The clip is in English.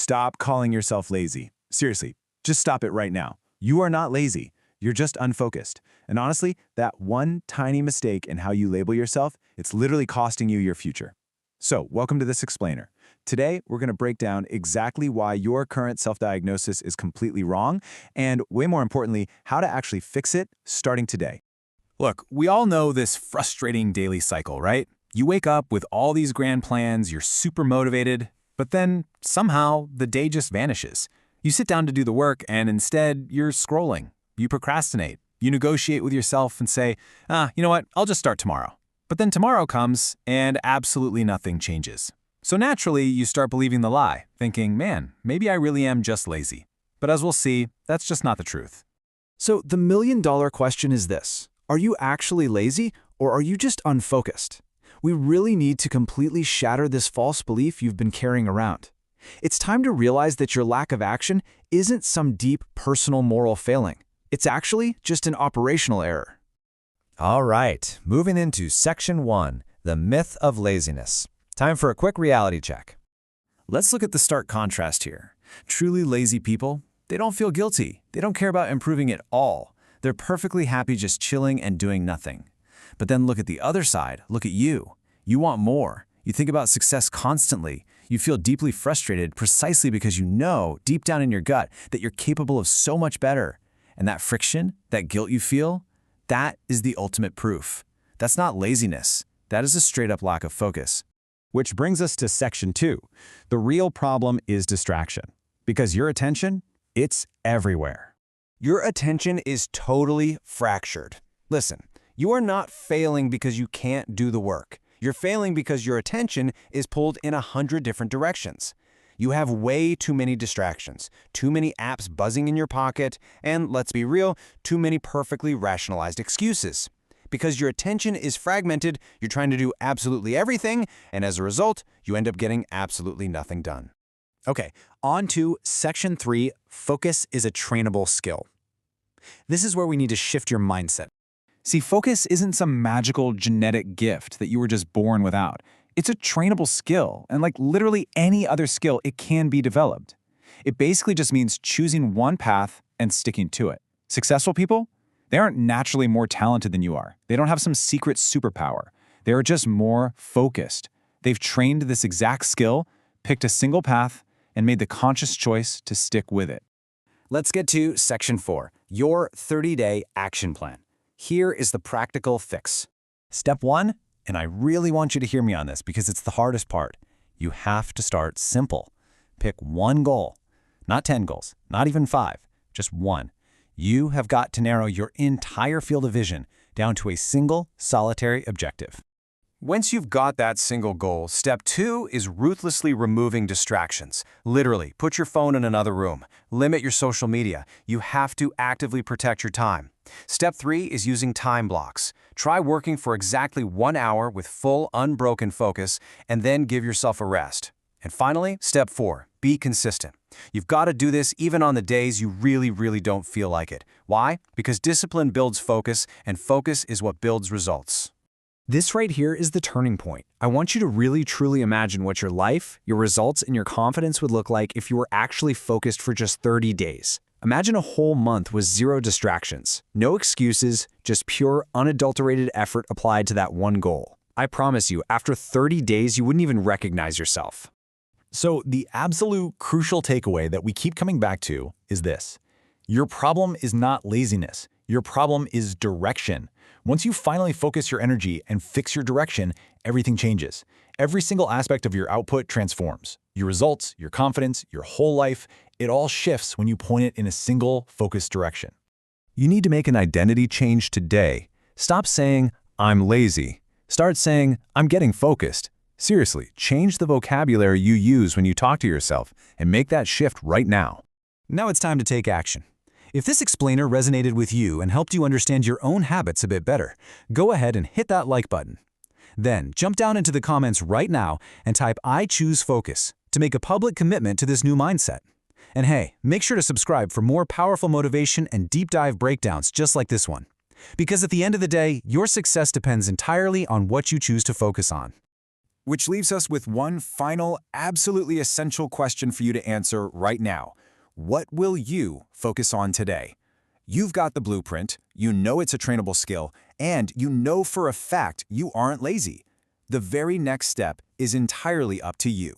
Stop calling yourself lazy. Seriously, just stop it right now. You are not lazy. You're just unfocused. And honestly, that one tiny mistake in how you label yourself, it's literally costing you your future. So, welcome to this explainer. Today, we're going to break down exactly why your current self-diagnosis is completely wrong, and way more importantly, how to actually fix it starting today. Look, we all know this frustrating daily cycle, right? You wake up with all these grand plans, you're super motivated, but then somehow the day just vanishes. You sit down to do the work and instead you're scrolling. You procrastinate. You negotiate with yourself and say, you know what, I'll just start tomorrow. But then tomorrow comes and absolutely nothing changes. So naturally, you start believing the lie, thinking, man, maybe I really am just lazy. But as we'll see, that's just not the truth. So the million-dollar question is this: are you actually lazy, or are you just unfocused? We really need to completely shatter this false belief you've been carrying around. It's time to realize that your lack of action isn't some deep personal moral failing. It's actually just an operational error. All right, moving into Section 1, the myth of laziness. Time for a quick reality check. Let's look at the stark contrast here. Truly lazy people, they don't feel guilty. They don't care about improving at all. They're perfectly happy just chilling and doing nothing. But then look at the other side. Look at you. You want more. You think about success constantly. You feel deeply frustrated precisely because you know, deep down in your gut, that you're capable of so much better. And that friction, that guilt you feel, that is the ultimate proof. That's not laziness. That is a straight-up lack of focus. Which brings us to Section 2. The real problem is distraction. Because your attention, it's everywhere. Your attention is totally fractured. Listen, you are not failing because you can't do the work. You're failing because your attention is pulled in 100 different directions. You have way too many distractions, too many apps buzzing in your pocket, and let's be real, too many perfectly rationalized excuses. Because your attention is fragmented, you're trying to do absolutely everything, and as a result, you end up getting absolutely nothing done. Okay, on to Section 3, focus is a trainable skill. This is where we need to shift your mindset. See, focus isn't some magical genetic gift that you were just born without. It's a trainable skill, and like literally any other skill, it can be developed. It basically just means choosing one path and sticking to it. Successful people, they aren't naturally more talented than you are. They don't have some secret superpower. They are just more focused. They've trained this exact skill, picked a single path, and made the conscious choice to stick with it. Let's get to Section 4, your 30-day action plan. Here is the practical fix. Step 1, and I really want you to hear me on this because it's the hardest part. You have to start simple. Pick one goal, not 10 goals, not even 5, just one. You have got to narrow your entire field of vision down to a single, solitary objective. Once you've got that single goal, step 2 is ruthlessly removing distractions. Literally, put your phone in another room. Limit your social media. You have to actively protect your time. Step 3 is using time blocks. Try working for exactly 1 hour with full, unbroken focus, and then give yourself a rest. And finally, step 4, be consistent. You've got to do this even on the days you really don't feel like it. Why? Because discipline builds focus, and focus is what builds results. This right here is the turning point. I want you to really truly imagine what your life, your results, and your confidence would look like if you were actually focused for just 30 days. Imagine a whole month with zero distractions, no excuses, just pure, unadulterated effort applied to that one goal. I promise you, after 30 days, you wouldn't even recognize yourself. So the absolute crucial takeaway that we keep coming back to is this. Your problem is not laziness. Your problem is direction. Once you finally focus your energy and fix your direction, everything changes. Every single aspect of your output transforms. Your results, your confidence, your whole life, it all shifts when you point it in a single, focused direction. You need to make an identity change today. Stop saying, I'm lazy. Start saying, I'm getting focused. Seriously, change the vocabulary you use when you talk to yourself and make that shift right now. Now it's time to take action. If this explainer resonated with you and helped you understand your own habits a bit better, go ahead and hit that like button. Then jump down into the comments right now and type I choose focus to make a public commitment to this new mindset. And hey, make sure to subscribe for more powerful motivation and deep dive breakdowns just like this one. Because at the end of the day, your success depends entirely on what you choose to focus on. Which leaves us with one final, absolutely essential question for you to answer right now. What will you focus on today? You've got the blueprint, you know it's a trainable skill, and you know for a fact you aren't lazy. The very next step is entirely up to you.